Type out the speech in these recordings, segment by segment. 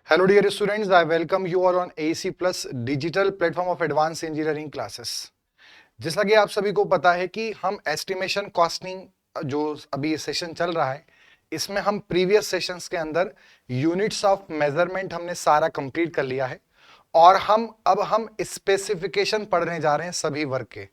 Hello dear students, I welcome you all on AEC Plus digital platform of advanced engineering classes. जैसा कि आप सभी को पता है कि हम एस्टिमेशन कॉस्टिंग जो अभी सेशन चल रहा है, इसमें हम प्रीवियस सेशंस के अंदर यूनिट्स ऑफ मेजरमेंट हमने सारा कंप्लीट कर लिया है और अब हम स्पेसिफिकेशन पढ़ने जा रहे हैं सभी वर्क के।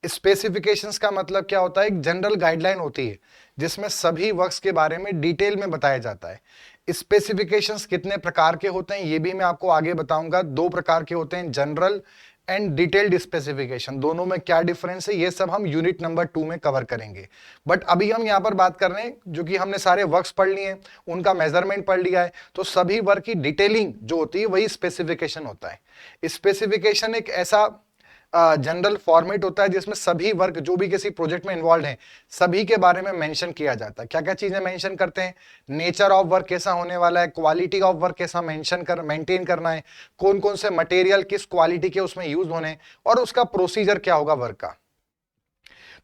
स्पेसिफिकेशंस का मतलब क्या होता है? एक जनरल गाइडलाइन होती है जिसमें सभी वर्क्स के बारे में डिटेल में बताया जाता है। स्पेसिफिकेशंस कितने प्रकार के होते हैं ये भी मैं आपको आगे बताऊंगा। दो प्रकार के होते हैं, जनरल एंड डिटेल्ड स्पेसिफिकेशन। दोनों में क्या डिफरेंस है ये सब हम यूनिट नंबर 2 में कवर करेंगे। बट अभी हम यहाँ पर बात कर रहे हैं जो कि हमने सारे वर्क्स पढ़ लिए हैं, उनका मेजरमेंट पढ़ लिया है, तो सभी वर्क की डिटेलिंग जो होती है वही स्पेसिफिकेशन होता है। स्पेसिफिकेशन एक ऐसा जनरल फॉर्मेट होता है जिसमें सभी वर्क जो भी किसी प्रोजेक्ट में इन्वॉल्व हैं सभी के बारे में मेंशन किया जाता है। क्या क्या चीजें मेंशन करते हैं? नेचर ऑफ वर्क कैसा होने वाला है, क्वालिटी ऑफ वर्क कैसा मेंटेन करना है, कौन कौन से मटेरियल किस क्वालिटी के उसमें यूज होने हैं और उसका प्रोसीजर क्या होगा वर्क का।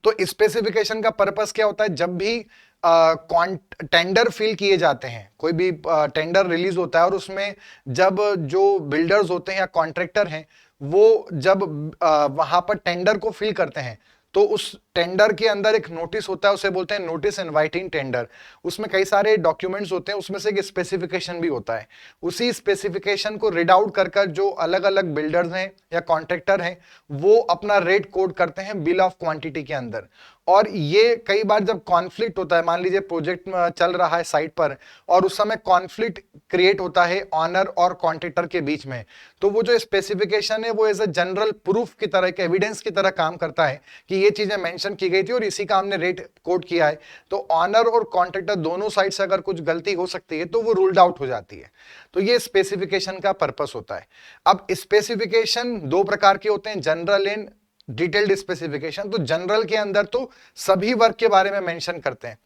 तो स्पेसिफिकेशन का पर्पस क्या होता है? जब भी टेंडर फिल किए जाते हैं, कोई भी टेंडर रिलीज होता है और उसमें जब जो बिल्डर्स होते हैं या कॉन्ट्रैक्टर हैं वो जब वहां पर टेंडर को फिल करते हैं तो उस टेंडर के अंदर एक नोटिस होता है, उसे बोलते हैं नोटिस इनवाइटिंग टेंडर। उसमें कई सारे डॉक्यूमेंट्स होते हैं, उसमें से एक स्पेसिफिकेशन भी होता है। उसी स्पेसिफिकेशन को रीड आउट कर जो अलग अलग बिल्डर्स हैं या कॉन्ट्रैक्टर हैं वो अपना रेट कोड करते हैं बिल ऑफ क्वांटिटी के अंदर। और ये कई बार जब कॉन्फ्लिक्ट होता है, मान लीजिए प्रोजेक्ट चल रहा है साइट पर और उस समय कॉन्फ्लिक्ट क्रिएट होता है ऑनर और कॉन्ट्रैक्टर के बीच में, तो वो जो स्पेसिफिकेशन है वो एज अ जनरल प्रूफ की तरह, एक एविडेंस की तरह काम करता है कि ये चीजें मेंशन की गई थी और इसी का हमने रेट कोड किया है। तो ऑनर और कॉन्ट्रैक्टर दोनों साइड से अगर कुछ गलती हो सकती है तो वो रूल्ड आउट हो जाती है। तो ये स्पेसिफिकेशन का पर्पस होता है। अब स्पेसिफिकेशन दो प्रकार के होते हैं, जनरल एंड डिटेल्ड स्पेसिफिकेशन। तो जनरल के अंदर तो सभी वर्क के बारे में मेंशन करते हैं,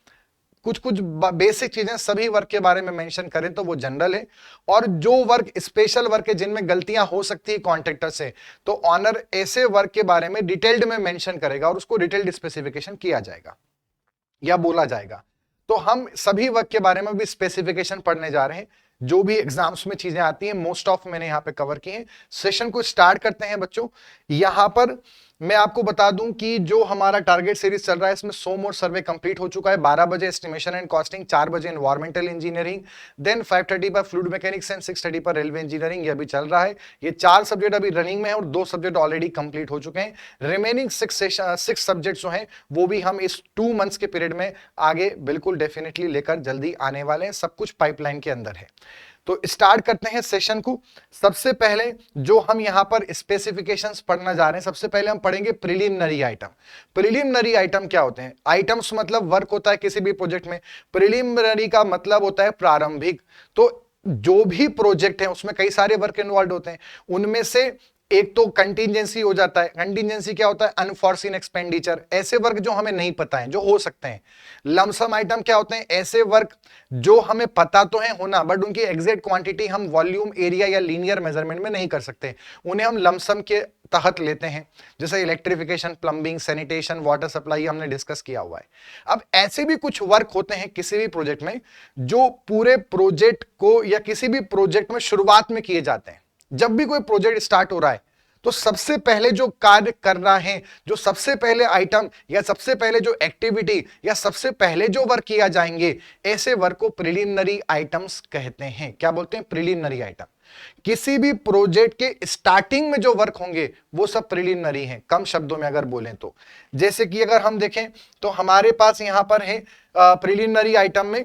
कुछ कुछ बेसिक चीजें सभी वर्क के बारे में मेंशन करें तो वो जनरल है। और जो वर्क स्पेशल वर्क है जिनमें गलतियां हो सकती है कॉन्ट्रैक्टर से, तो ऑनर ऐसे वर्क के बारे में डिटेल्ड में मेंशन करेगा और उसको डिटेल्ड स्पेसिफिकेशन किया जाएगा या बोला जाएगा। तो हम सभी वर्क के बारे में भी स्पेसिफिकेशन पढ़ने जा रहे हैं। जो भी एग्जाम्स में चीजें आती हैं मोस्ट ऑफ मैंने यहां पे कवर की हैं। सेशन को स्टार्ट करते हैं बच्चों। यहां पर मैं आपको बता दूं कि जो हमारा टारगेट सीरीज चल रहा है इसमें 100 मोड सर्वे कंप्लीट हो चुका है। 12 बजे एस्टिमेशन एंड कॉस्टिंग, 4 बजे एनवायरमेंटल इंजीनियरिंग, देन 5:30 पर फ्लूइड मैकेनिक्स एंड 6:30 पर रेलवे इंजीनियरिंग। ये अभी चल रहा है। ये 4 सब्जेक्ट अभी रनिंग में है और 2 सब्जेक्ट ऑलरेडी कंप्लीट हो चुके हैं। रिमेनिंग 6 सब्जेक्ट्स जो हैं वो भी हम इस 2 मंथ्स के पीरियड में आगे बिल्कुल डेफिनेटली लेकर जल्दी आने वाले हैं। सब कुछ पाइपलाइन के अंदर है। तो स्टार्ट करते हैं सेशन को। सबसे पहले जो हम यहां पर स्पेसिफिकेशंस पढ़ना जा रहे हैं, सबसे पहले हम पढ़ेंगे प्रिलिमिनरी आइटम। प्रिलिमिनरी आइटम क्या होते हैं? आइटम्स मतलब वर्क होता है किसी भी प्रोजेक्ट में। प्रिलिमिनरी का मतलब होता है प्रारंभिक। तो जो भी प्रोजेक्ट है उसमें कई सारे वर्क इन्वॉल्व होते हैं, उनमें से एक तो कंटीजेंसी हो जाता है। कंटीजेंसी क्या होता है? अनफॉर्सीन एक्सपेंडिचर, ऐसे वर्क जो हमें नहीं पता है, जो हो सकते हैं। लमसम आइटम क्या होते हैं? ऐसे वर्क जो हमें पता तो है होना बट उनकी एग्जैक्ट क्वांटिटी हम वॉल्यूम, एरिया या लीनियर मेजरमेंट में नहीं कर सकते, उन्हें हम लमसम के तहत लेते हैं। जैसे electrification, plumbing, sanitation, water supply हमने डिस्कस किया हुआ है। अब ऐसे भी कुछ वर्क होते हैं किसी भी प्रोजेक्ट में जो पूरे प्रोजेक्ट को या किसी भी प्रोजेक्ट में शुरुआत में किए जाते हैं। जब भी कोई प्रोजेक्ट स्टार्ट हो रहा है तो सबसे पहले जो कार्य कर रहा है, जो सबसे पहले आइटम या सबसे पहले जो एक्टिविटी या सबसे पहले जो वर्क किया जाएंगे, ऐसे वर्क को प्रिलिमिनरी आइटम्स कहते हैं। क्या बोलते हैं? Preliminary item. किसी भी प्रोजेक्ट के स्टार्टिंग में जो वर्क होंगे वो सब प्रिलिमिनरी हैं, कम शब्दों में अगर बोलें तो। जैसे कि अगर हम देखें तो हमारे पास यहां पर है प्रिलिमिनरी आइटम में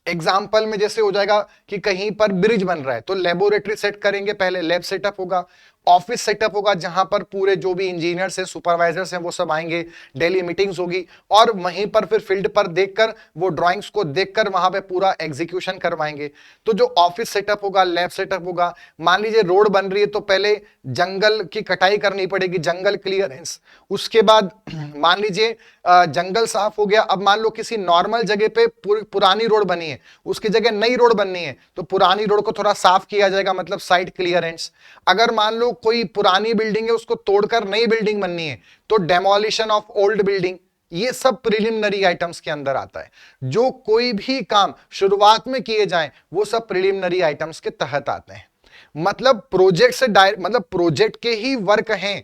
एग्जाम्पल में जैसे हो जाएगा कि कहीं पर ब्रिज बन रहा है तो लेबोरेटरी सेट करेंगे, पहले लैब सेटअप होगा, ऑफिस सेटअप होगा जहां पर पूरे जो भी इंजीनियर्स हैं, सुपरवाइजर्स हैं वो सब आएंगे, डेली मीटिंग्स होगी और वहीं पर फिर फील्ड पर देखकर वो ड्राइंग्स को देखकर वहां पे पूरा एग्जीक्यूशन करवाएंगे। तो जो ऑफिस सेटअप होगा, लैब सेटअप होगा, मान लीजिए रोड बन रही है तो पहले जंगल की कटाई करनी पड़ेगी, जंगल क्लियरेंस। उसके बाद मान लीजिए जंगल साफ हो गया, अब मान लो किसी नॉर्मल जगह पे पुरानी रोड बनी है, उसकी जगह नई रोड बननी है तो पुरानी रोड को थोड़ा साफ किया जाएगा, मतलब साइड क्लियरेंस। अगर मान लो कोई पुरानी बिल्डिंग है उसको तोड़कर नई बिल्डिंग बननी है तो डेमोलिशन ऑफ ओल्ड बिल्डिंग, ये सब प्रिलिमिनरी आइटम्स के अंदर आता है। जो कोई भी काम शुरुआत में किए जाएं वो सब प्रिलिमिनरी आइटम्स के तहत आते हैं। मतलब प्रोजेक्ट से डायरेक्ट, मतलब प्रोजेक्ट के ही वर्क हैं,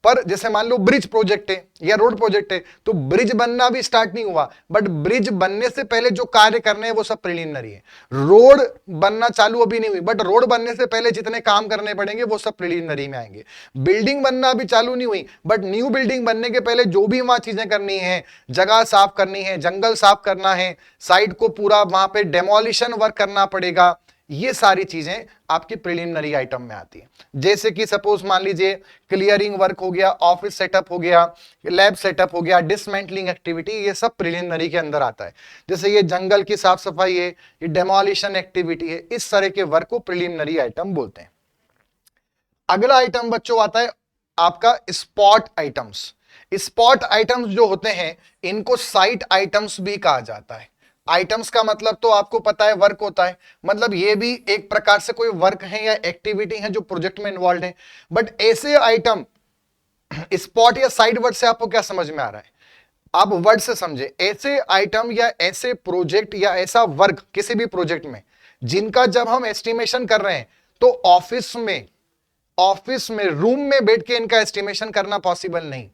पर जैसे मान लो ब्रिज प्रोजेक्ट है या रोड प्रोजेक्ट है, तो ब्रिज बनना भी स्टार्ट नहीं हुआ, बट ब्रिज बनने से पहले जो कार्य करने हैं वो सब प्रिलिमिनरी है। रोड बनना चालू अभी नहीं हुई, बट रोड बनने से पहले जितने काम करने पड़ेंगे वो सब प्रिलिमिनरी में आएंगे। बिल्डिंग बनना अभी चालू नहीं हुई, बट न्यू बिल्डिंग बनने के पहले जो भी वहां चीजें करनी है, जगह साफ करनी है, जंगल साफ करना है, साइड को पूरा वहां पे डेमोलिशन वर्क करना पड़ेगा, ये सारी चीजें आपकी प्रिलिमिनरी आइटम में आती है। जैसे कि सपोज मान लीजिए क्लियरिंग वर्क हो गया, ऑफिस सेटअप हो गया, लैब सेटअप हो गया, डिसमेंटलिंग एक्टिविटी, ये सब प्रिलिमिनरी के अंदर आता है। जैसे ये जंगल की साफ सफाई है, ये डेमोलिशन एक्टिविटी है, इस तरह के वर्क को प्रिलिमिनरी आइटम बोलते हैं। अगला आइटम बच्चों आता है आपका स्पॉट आइटम्स। स्पॉट आइटम्स जो होते हैं इनको साइट आइटम्स भी कहा जाता है। आइटम्स का मतलब तो आपको पता है वर्क होता है, मतलब ये भी एक प्रकार से कोई वर्क है या एक्टिविटी है जो प्रोजेक्ट में इन्वॉल्व है। बट ऐसे आइटम, स्पॉट या साइड वर्ड से आपको क्या समझ में आ रहा है, आप वर्ड से समझे। ऐसे आइटम या ऐसे प्रोजेक्ट या ऐसा वर्क किसी भी प्रोजेक्ट में जिनका जब हम एस्टिमेशन कर रहे हैं तो ऑफिस में रूम में बैठ के इनका एस्टिमेशन करना पॉसिबल नहीं।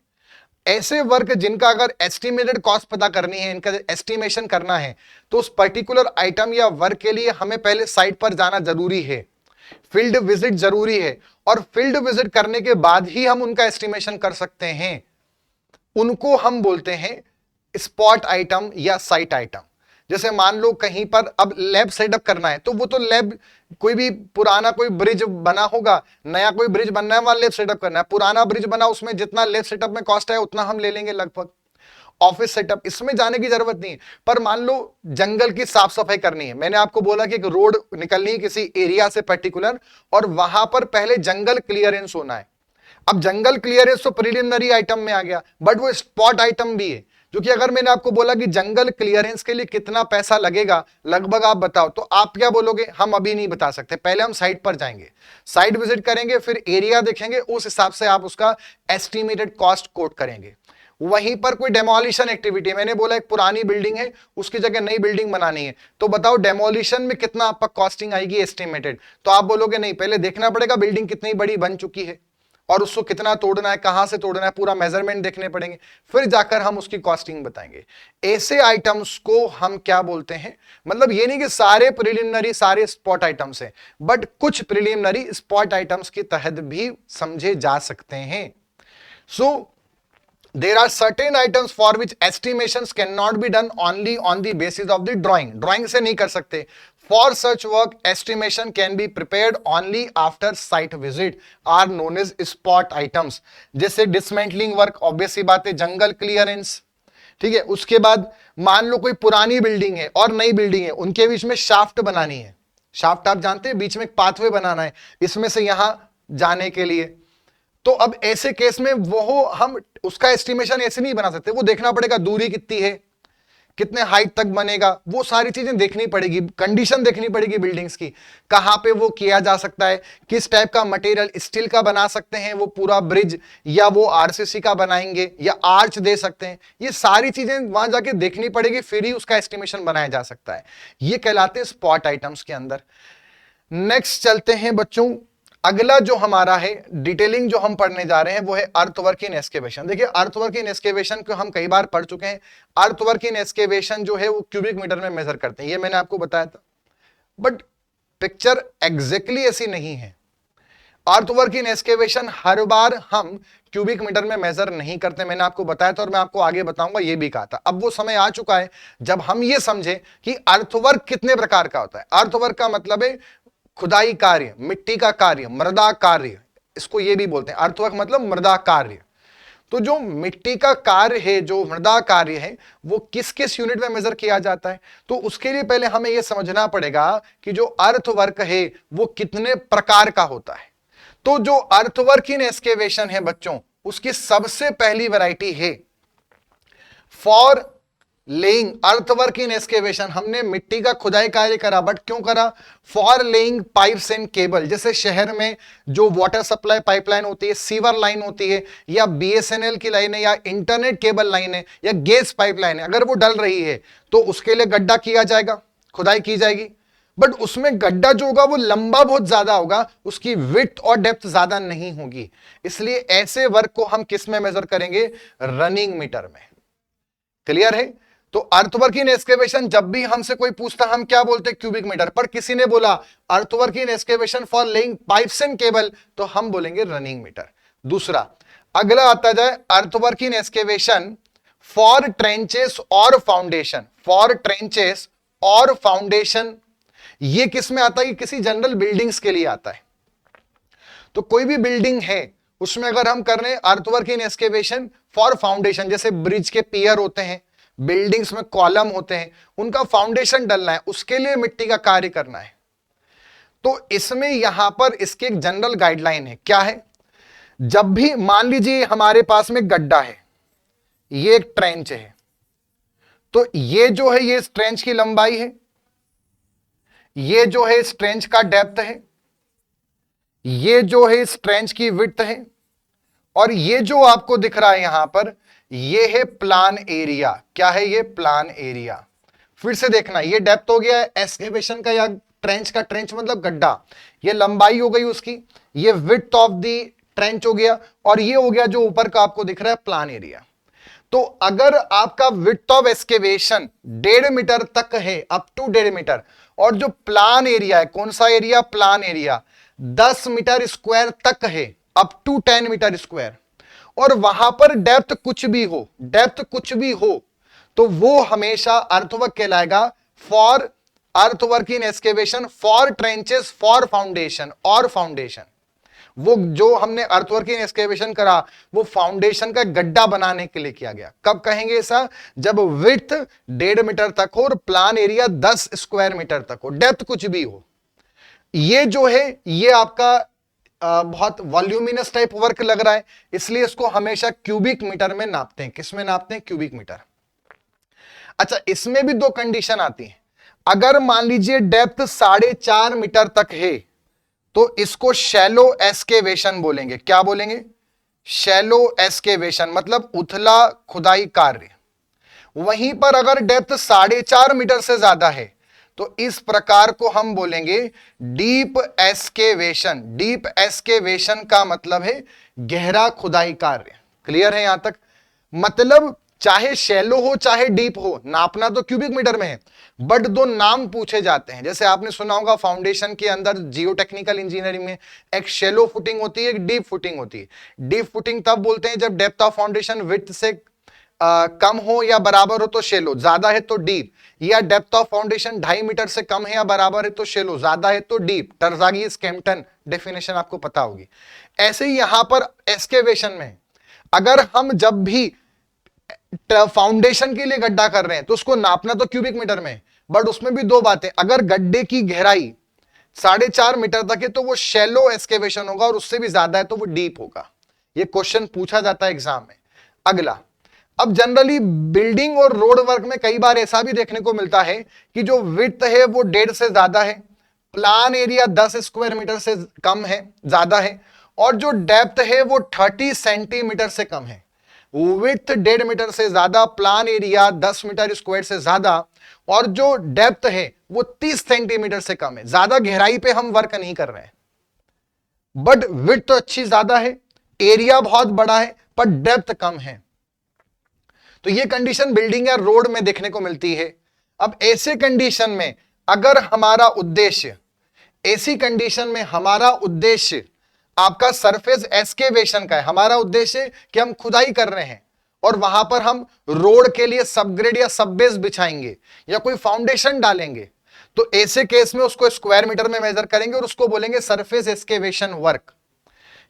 ऐसे वर्क जिनका अगर एस्टिमेटेड कॉस्ट पता करनी है, इनका एस्टिमेशन करना है, तो उस पर्टिकुलर आइटम या वर्क के लिए हमें पहले साइट पर जाना जरूरी है, फील्ड विजिट जरूरी है, और फील्ड विजिट करने के बाद ही हम उनका एस्टिमेशन कर सकते हैं। उनको हम बोलते हैं स्पॉट आइटम या साइट आइटम। जैसे मान लो कहीं पर अब लैब सेटअप करना है, तो वो तो लैब, कोई भी पुराना कोई ब्रिज बना होगा, नया कोई ब्रिज बनना है, वहां लैब सेटअप करना है, पुराना ब्रिज बना उसमें जितना लैब सेटअप में कॉस्ट है उतना हम ले लेंगे लगभग। ऑफिस सेटअप, इसमें जाने की जरूरत नहीं है। पर मान लो जंगल की साफ सफाई करनी है, मैंने आपको बोला कि एक रोड निकलनी है किसी एरिया से पर्टिकुलर, और वहां पर पहले जंगल क्लियरेंस होना है। अब जंगल क्लियरेंस तो प्रिलिमिनरी आइटम में आ गया, बट वो स्पॉट आइटम भी है, जो कि अगर मैंने आपको बोला कि जंगल क्लियरेंस के लिए कितना पैसा लगेगा लगभग आप बताओ, तो आप क्या बोलोगे, हम अभी नहीं बता सकते, पहले हम साइट पर जाएंगे, साइट विजिट करेंगे, फिर एरिया देखेंगे, उस हिसाब से आप उसका एस्टिमेटेड कॉस्ट कोट करेंगे। वहीं पर कोई डेमोलिशन एक्टिविटी, मैंने बोला एक पुरानी बिल्डिंग है उसकी जगह नई बिल्डिंग बनानी है, तो बताओ डेमोलिशन में कितना आपका कॉस्टिंग आएगी एस्टिमेटेड, तो आप बोलोगे नहीं, पहले देखना पड़ेगा बिल्डिंग कितनी बड़ी बन चुकी है और उसको कितना तोड़ना है, कहां से तोड़ना है, पूरा मेजरमेंट देखने पड़ेंगे, फिर जाकर हम उसकी कॉस्टिंग बताएंगे। ऐसे आइटम्स को हम क्या बोलते हैं, मतलब ये नहीं कि सारे प्रिलिमिनरी सारे स्पॉट आइटम्स हैं, बट कुछ प्रिलिमिनरी स्पॉट आइटम्स के तहत भी समझे जा सकते हैं। सो there are certain items for which estimations cannot be done only on the basis of the drawing से नहीं कर सकते। For such work estimation can be prepared only after site visit are known as spot items। जैसे dismantling work, obvious सी बात है, जंगल clearance, ठीक है। उसके बाद मान लो कोई पुरानी बिल्डिंग है और नई बिल्डिंग है, उनके बीच में शाफ्ट बनानी है, शाफ्ट आप जानते हैं, बीच में एक पाथवे बनाना है इसमें से यहां जाने के लिए, तो अब ऐसे केस में वो हम उसका एस्टिमेशन ऐसे नहीं बना सकते, वो देखना पड़ेगा दूरी कितनी है, कितने हाइट तक बनेगा, वो सारी चीजें देखनी पड़ेगी, कंडीशन देखनी पड़ेगी बिल्डिंग्स की, कहां पे वो किया जा सकता है, किस टाइप का मटेरियल, स्टील का बना सकते हैं वो पूरा ब्रिज, या वो आरसीसी का बनाएंगे या आर्च दे सकते हैं, ये सारी चीजें वहां जाके देखनी पड़ेगी, फिर ही उसका एस्टिमेशन बनाया जा सकता है। ये कहलाते हैं स्पॉट आइटम्स के अंदर। नेक्स्ट चलते हैं बच्चों, अगला जो हमारा है डिटेलिंग जो हम पढ़ने जा रहे हैं वो है अर्थवर्क इन एक्सकेवेशन। देखिए अर्थवर्क इन एक्सकेवेशन को हम कई बार पढ़ चुके हैं। अर्थवर्क इन एक्सकेवेशन जो है वो क्यूबिक मीटर में मेजर करते हैं, ये मैंने आपको बताया था, बट पिक्चर एग्जैक्टली ऐसी नहीं है। अर्थवर्क इन एक्सकेवेशन हर बार हम क्यूबिक मीटर में मेजर नहीं करते, मैंने आपको बताया था और मैं आपको आगे बताऊंगा, ये भी कहा था। अब वो समय आ चुका है जब हम ये समझे कि अर्थवर्क कितने प्रकार का होता है। अर्थवर्क का मतलब है खुदाई कार्य, मिट्टी का कार्य, मृदा कार्य, इसको ये भी बोलते हैं। अर्थवर्क मतलब मृदा कार्य। तो जो मिट्टी का कार्य है, जो मृदा कार्य है, वो किस किस यूनिट में मेजर किया जाता है, तो उसके लिए पहले हमें यह समझना पड़ेगा कि जो अर्थवर्क है वो कितने प्रकार का होता है। तो जो अर्थवर्क इन एक्सकेवेशन है बच्चों, उसकी सबसे पहली वैरायटी है for laying earthwork in excavation, हमने मिट्टी का खुदाई कार्य करा, बट क्यों करा? For laying pipes and cable. जैसे शहर में जो वाटर सप्लाई पाइपलाइन होती है, सीवर लाइन होती है, या बीएसएनएल की लाइन है, या इंटरनेट केबल लाइन है, या गैस पाइपलाइन है, अगर वो डल रही है तो उसके लिए गड्ढा किया जाएगा, खुदाई की जाएगी, बट उसमें गड्ढा जो होगा वो लंबा बहुत ज्यादा होगा, उसकी विड्थ और डेप्थ ज्यादा नहीं होगी। इसलिए ऐसे वर्क को हम किस में मेजर करेंगे? रनिंग मीटर में। क्लियर है? तो अर्थवर्क इन एक्सकेवेशन जब भी हमसे कोई पूछता हम क्या बोलते? Cubic metre. पर किसी ने बोला earthwork in excavation for laying pipes and cable, तो हम बोलेंगे रनिंग मीटर। दूसरा, अगला आता जाए earthwork in excavation for trenches और फाउंडेशन। फॉर ट्रेंचेस और फाउंडेशन ये किस में आता है? किसी जनरल बिल्डिंग्स के लिए आता है। तो कोई भी बिल्डिंग है उसमें अगर हम कर रहे हैं earthwork in excavation for foundation, जैसे ब्रिज के पियर होते हैं, बिल्डिंग्स में कॉलम होते हैं, उनका फाउंडेशन डलना है, उसके लिए मिट्टी का कार्य करना है, तो इसमें यहां पर इसके एक जनरल गाइडलाइन है। क्या है? जब भी मान लीजिए हमारे पास में गड्ढा है, ये एक ट्रेंच है, तो ये जो है ये इस ट्रेंच की लंबाई है, ये जो है इस ट्रेंच का डेप्थ है, ये जो है इस ट्रेंच की विड्थ है, और ये जो आपको दिख रहा है यहां पर, ये है प्लान एरिया। क्या है ये? Plan area. फिर से देखना, ये डेप्थ हो गया एक्सकेवेशन का या ट्रेंच का, ट्रेंच मतलब गड्ढा, ये लंबाई हो गई उसकी, ये विड्थ ऑफ द ट्रेंच हो गया, और ये हो गया जो ऊपर का आपको दिख रहा है प्लान एरिया। तो अगर आपका विड्थ ऑफ एक्सकेवेशन 1.5 मीटर तक है, अप टू 1.5 मीटर, और जो प्लान एरिया है, कौन सा area? Plan area 10 metre square तक है, अप टू 10 मीटर स्क्वायर, और वहां पर डेप्थ कुछ भी हो, डेप्थ कुछ भी हो, तो वो हमेशा अर्थवर्क कहलाएगा for earthwork in excavation for trenches for foundation और फाउंडेशन। वो जो हमने अर्थवर्क इन एक्सकेवेशन करा वो फाउंडेशन का गड्ढा बनाने के लिए किया गया। कब कहेंगे ऐसा? जब विड्थ 1.5 मीटर तक हो और प्लान एरिया 10 स्क्वायर मीटर तक हो, डेप्थ कुछ भी हो। ये जो है ये आपका बहुत वॉल्यूमिनस टाइप वर्क लग रहा है, इसलिए इसको हमेशा क्यूबिक मीटर में नापते हैं। किस में नापते हैं? Cubic metre. अच्छा, इसमें भी दो कंडीशन आती है। अगर मान लीजिए डेप्थ 4.5 मीटर तक है तो इसको शैलो एस्केवेशन बोलेंगे। क्या बोलेंगे? शैलो एस्केवेशन, मतलब उथला खुदाई कार्य। वहीं पर अगर डेप्थ 4.5 मीटर से ज्यादा है तो इस प्रकार को हम बोलेंगे डीप एस्केवेशन। डीप एस्केवेशन का मतलब है गहरा खुदाई कार्य। क्लियर है यहां तक? मतलब चाहे शैलो हो चाहे डीप हो, नापना तो क्यूबिक मीटर में है, बट दो नाम पूछे जाते हैं। जैसे आपने सुना होगा फाउंडेशन के अंदर जियो टेक्निकल इंजीनियरिंग में एक शैलो फुटिंग होती है, एक डीप फुटिंग होती है। डीप फुटिंग तब बोलते हैं जब डेप्थ ऑफ फाउंडेशन विड्थ से कम हो या बराबर हो तो शैलो, ज्यादा है तो डीप, या डेप्थ ऑफ फाउंडेशन 2.5 मीटर से कम है या बराबर है तो शैलो, ज्यादा है तो डीप। टर्जागी स्कैम्पटन डेफिनेशन आपको पता होगी। ऐसे ही यहां पर एक्सकेवेशन में अगर हम जब भी फाउंडेशन के लिए गड्ढा कर रहे हैं तो उसको नापना तो क्यूबिक मीटर में, बट उसमें भी दो बातें। अगर गड्ढे की गहराई 4.5 मीटर तक है तो वो शैलो एक्सकेवेशन होगा, और उससे भी ज्यादा है तो वो डीप होगा। ये क्वेश्चन पूछा जाता है एग्जाम में। अगला, अब जनरली बिल्डिंग और रोड वर्क में कई बार ऐसा भी देखने को मिलता है कि जो विड्थ है वो 1.5 से ज्यादा है, प्लान एरिया 10 स्क्वायर मीटर से कम है, ज्यादा है, और जो डेप्थ है वो 30 सेंटीमीटर से कम है। विड्थ 1.5 मीटर से ज्यादा, प्लान एरिया 10 मीटर स्क्वायर से ज्यादा, और जो डेप्थ है वो 30 सेंटीमीटर से कम है। ज्यादा गहराई पे हम वर्क नहीं कर रहे हैं, बट विड्थ तो अच्छी ज्यादा है, एरिया बहुत बड़ा है, पर डेप्थ कम है। तो ये कंडीशन बिल्डिंग या रोड में देखने को मिलती है। अब ऐसे कंडीशन में अगर हमारा उद्देश्य, ऐसी कंडीशन में हमारा उद्देश्य आपका सरफेस एस्केवेशन का है, हमारा उद्देश्य कि हम खुदाई कर रहे हैं और वहां पर हम रोड के लिए सबग्रेड या सबबेस बिछाएंगे या कोई फाउंडेशन डालेंगे, तो ऐसे केस में उसको स्क्वायर मीटर में मेजर करेंगे और उसको बोलेंगे सरफेस एस्केवेशन वर्क।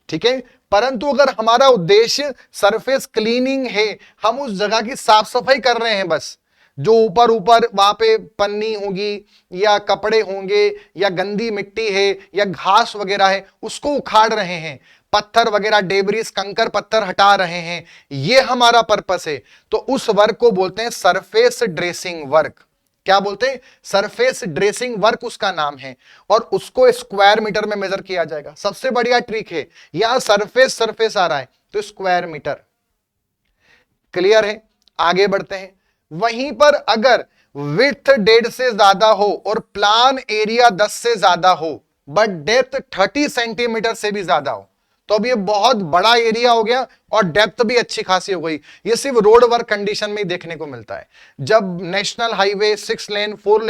ठीक है। परंतु अगर हमारा उद्देश्य सरफेस क्लीनिंग है, हम उस जगह की साफ सफाई कर रहे हैं, बस जो ऊपर ऊपर वहां पे पन्नी होगी या कपड़े होंगे या गंदी मिट्टी है या घास वगैरह है उसको उखाड़ रहे हैं, पत्थर वगैरह डेब्रिस कंकर पत्थर हटा रहे हैं, ये हमारा पर्पस है, तो उस वर्क को बोलते हैं सरफेस ड्रेसिंग वर्क। क्या बोलते हैं? सरफेस ड्रेसिंग वर्क उसका नाम है, और उसको स्क्वायर मीटर में मेजर किया जाएगा। सबसे बढ़िया ट्रिक है, यहां सरफेस सरफेस आ रहा है तो स्क्वायर मीटर। क्लियर है? आगे बढ़ते हैं। वहीं पर अगर विड्थ 1.5 से ज्यादा हो और प्लान एरिया 10 से ज्यादा हो बट डेप्थ 30 सेंटीमीटर से भी ज्यादा हो, तो अब ये बहुत बड़ा एरिया हो गया और डेप्थ भी अच्छी खासी हो गई। ये सिर्फ रोड वर्क कंडीशन में ही देखने को मिलता है। जब नेशनल हाईवे 6 लेन 4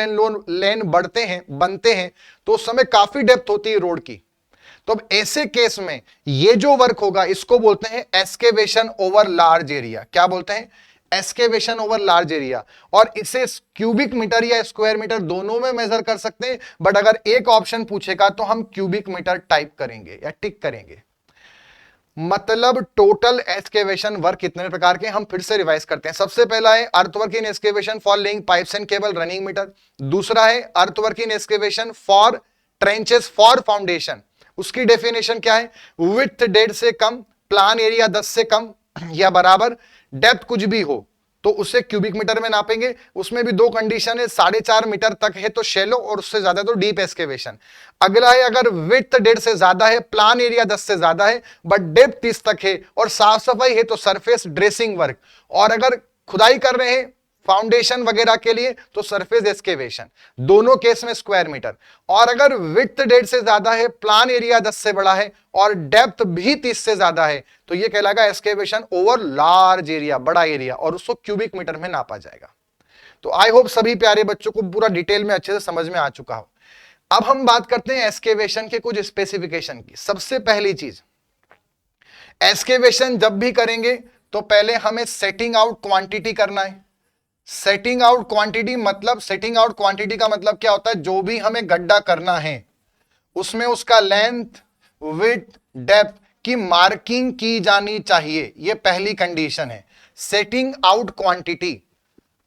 लेन बनते हैं तो उस समय काफी डेप्थ होती है रोड की। तो अब ऐसे केस में ये जो वर्क होगा इसको बोलते हैं एक्सकेवेशन ओवर लार्ज एरिया। क्या बोलते हैं? Excavation over large area. और इसे क्यूबिक मीटर या स्क्वायर मीटर दोनों में मेजर कर सकते हैं, बट अगर एक ऑप्शन पूछेगा तो हम क्यूबिक मीटर टाइप करेंगे या टिक करेंगे। मतलब टोटल एक्सकेवेशन वर्क कितने प्रकार के, हम फिर से रिवाइज करते हैं। सबसे पहला है earthwork in excavation for laying pipes and cable running metre. दूसरा है earthwork in excavation for trenches for foundation, उसकी डेफिनेशन क्या है? विड्थ 1.5 से कम, प्लान एरिया 10 से कम या बराबर, डेप्थ कुछ भी हो तो उसे क्यूबिक मीटर में नापेंगे। उसमें भी 2 कंडीशन है, 4.5 मीटर तक है तो शैलो और उससे ज्यादा तो डीप एक्सकेवेशन। अगला है अगर विड्थ 1.5 से ज्यादा है, प्लान एरिया 10 से ज्यादा है बट डेप्थ 30 तक है और साफ सफाई है तो सरफेस ड्रेसिंग वर्क। और अगर खुदाई कर रहे हैं फाउंडेशन वगैरह के लिए तो सरफेस एक्सकेवेशन, दोनों केस में स्क्वायर मीटर। और अगर विड्थ 1.5 से ज्यादा है, प्लान एरिया 10 से बड़ा है और डेप्थ भी 30 से ज्यादा है तो यह कहलाएगा एक्सकेवेशन ओवर लार्ज एरिया, बड़ा एरिया, और उसको क्यूबिक मीटर में नापा जाएगा। तो आई होप सभी प्यारे बच्चों को पूरा डिटेल में अच्छे से समझ में आ चुका हो। अब हम बात करते हैं एक्सकेवेशन के कुछ स्पेसिफिकेशन की। सबसे पहली चीज, एक्सकेवेशन जब भी करेंगे तो पहले हमें सेटिंग आउट क्वांटिटी करना है। सेटिंग आउट क्वांटिटी का मतलब क्या होता है? जो भी हमें गड्ढा करना है उसमें उसका लेंथ, विड्थ, डेप्थ की मार्किंग की जानी चाहिए। यह पहली कंडीशन है। सेटिंग आउट क्वांटिटी,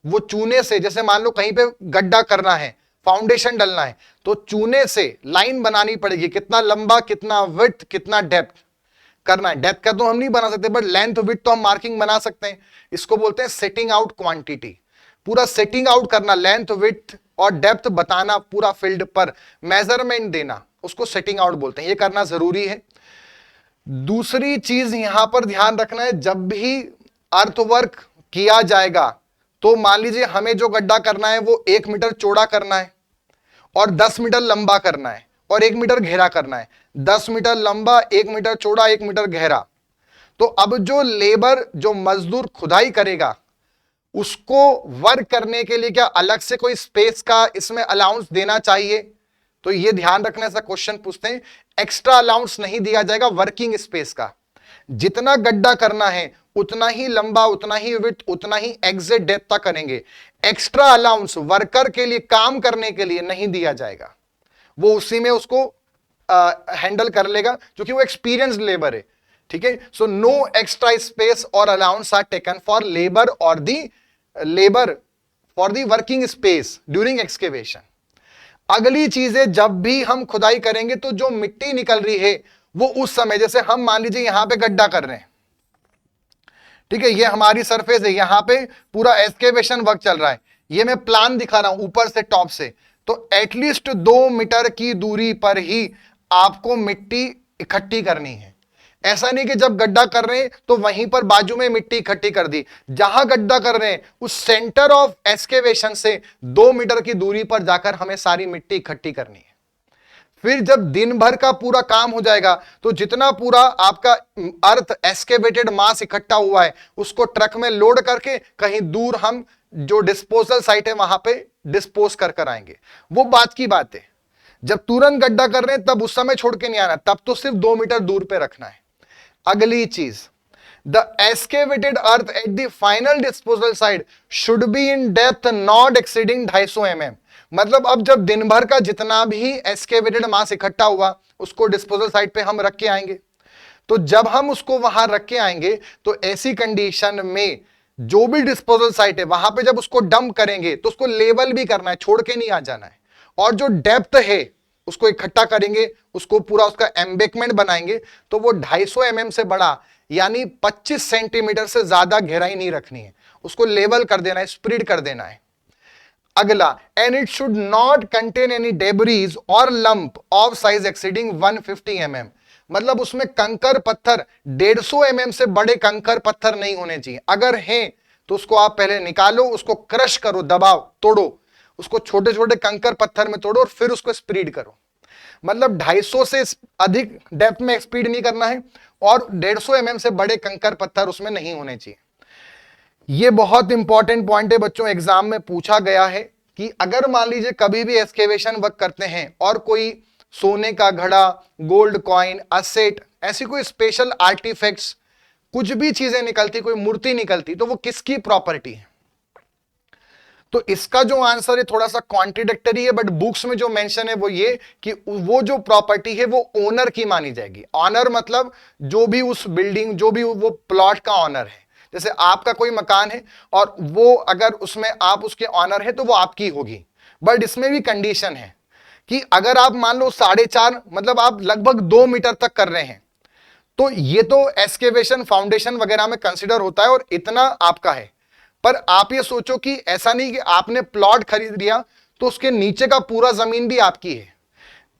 वो चूने से, जैसे मान लो कहीं पे गड्ढा करना है, फाउंडेशन डलना है, तो चूने से लाइन बनानी पड़ेगी, कितना लंबा, कितना विड्थ, कितना डेप्थ करना है। डेप्थ का तो हम नहीं बना सकते बट लेंथ विड्थ तो हम मार्किंग बना सकते हैं। इसको बोलते हैं सेटिंग आउट क्वांटिटी। पूरा सेटिंग आउट करना, लेंथ विड्थ और डेप्थ बताना, पूरा फील्ड पर मेजरमेंट देना, उसको सेटिंग आउट बोलते हैं। ये करना जरूरी है। दूसरी चीज यहां पर ध्यान रखना है, जब भी अर्थवर्क किया जाएगा तो मान लीजिए हमें जो गड्ढा करना है वो 1 मीटर चौड़ा करना है और 10 मीटर लंबा करना है और 1 मीटर गहरा करना है। 10 मीटर लंबा, 1 मीटर चौड़ा, 1 मीटर गहरा। तो अब जो लेबर, जो मजदूर खुदाई करेगा उसको वर्क करने के लिए क्या अलग से कोई स्पेस का इसमें अलाउंस देना चाहिए? तो ये ध्यान रखने से क्वेश्चन पूछते हैं। एक्स्ट्रा अलाउंस नहीं दिया जाएगा वर्किंग स्पेस का। जितना गड्ढा करना है उतना ही लंबा, उतना ही विड्थ, उतना ही एग्जैक्ट डेप्थ तक करेंगे। एक्स्ट्रा अलाउंस वर्कर के लिए, काम करने के लिए नहीं दिया जाएगा। वो उसी में उसको हैंडल कर लेगा क्योंकि वो एक्सपीरियंस्ड लेबर है। ठीक है? सो नो एक्स्ट्रा स्पेस और allowance are taken for labour और the for the working space during excavation. अगली चीज है, जब भी हम खुदाई करेंगे तो जो मिट्टी निकल रही है वो उस समय, जैसे हम मान लीजिए यहां पे गड्ढा कर रहे हैं, ठीक है, ये हमारी सरफेस है, यहां पे पूरा एक्सकेवेशन वर्क चल रहा है, ये मैं प्लान दिखा रहा हूं ऊपर से टॉप से, तो एटलीस्ट 2 मीटर की दूरी पर ही आपको मिट्टी इकट्ठी करनी है। ऐसा नहीं कि जब गड्ढा कर रहे हैं तो वहीं पर बाजू में मिट्टी इकट्ठी कर दी। जहां गड्ढा कर रहे हैं उस सेंटर ऑफ एक्सकेवेशन से 2 मीटर की दूरी पर जाकर हमें सारी मिट्टी इकट्ठी करनी है। फिर जब दिन भर का पूरा काम हो जाएगा तो जितना पूरा आपका अर्थ एक्सकेवेटेड मास इकट्ठा हुआ है उसको ट्रक में लोड करके कहीं दूर हम जो डिस्पोजल साइट है वहां पे डिस्पोज कर आएंगे। वो बात की बात है। जब तुरंत गड्ढा कर रहे हैं तब उस समय छोड़ के नहीं आना, तब तो सिर्फ 2 मीटर दूर पे रखना है। अगली चीज, the excavated earth at the final disposal side should be in depth not exceeding 250 mm। मतलब अब जब दिन भर का जितना भी एक्सकेवेटेड मास इकट्ठा हुआ उसको डिस्पोजल साइट पे हम रख के आएंगे। तो जब हम उसको वहां रख के आएंगे तो ऐसी कंडीशन में जो भी डिस्पोजल साइट है वहां पे जब उसको डंप करेंगे तो उसको लेवल भी करना है, छोड़ के नहीं आ जाना है। और जो डेप्थ है उसको इकट्ठा करेंगे, उसको पूरा उसका एम्बेकमेंट बनाएंगे, तो वो 250 mm से बड़ा यानी 25 सेंटीमीटर से ज्यादा गहराई नहीं रखनी है, उसको लेवल कर देना है, स्प्रेड कर देना है। अगला, and it should not contain any debris और lump of size exceeding 150 mm, मतलब उसमें कंकर पत्थर 150 mm से बड़े कंकर पत्थर नहीं होने चाहिए। अगर हैं तो उसको आप पहले निकालो, उसको क्रश करो, दबाओ, तोड़ो, उसको छोटे छोटे कंकर पत्थर में तोड़ो और फिर उसको स्प्रेड करो। मतलब 250 से अधिक डेप्थ में स्पीड नहीं करना है और 150 mm से बड़े कंकर पत्थर उसमें नहीं होने चाहिए। ये बहुत इंपॉर्टेंट पॉइंट है बच्चों, एग्जाम में पूछा गया है कि अगर मान लीजिए कभी भी एक्सकेवेशन वर्क करते हैं और कोई सोने का घड़ा, गोल्ड कॉइन, असेट, ऐसी कोई स्पेशल आर्टिफैक्ट्स, कुछ भी चीजें निकलती, कोई मूर्ति निकलती, तो वो किसकी प्रॉपर्टी है? तो इसका जो आंसर है थोड़ा सा कॉन्ट्रडिक्टरी है, बट बुक्स में जो मेंशन है वो ये कि वो जो प्रॉपर्टी है वो ओनर की मानी जाएगी। ऑनर मतलब जो भी उस बिल्डिंग, जो भी वो प्लॉट का ऑनर है। जैसे आपका कोई मकान है और वो अगर उसमें आप उसके ऑनर है तो वो आपकी होगी, बट इसमें भी कंडीशन है कि अगर आप मान लो 4.5 मतलब आप लगभग 2 मीटर तक कर रहे हैं, तो ये तो एक्सकेवेशन फाउंडेशन वगैरह में कंसिडर होता है और इतना आपका है। पर आप ये सोचो कि ऐसा नहीं कि आपने प्लॉट खरीद लिया तो उसके नीचे का पूरा जमीन भी आपकी है।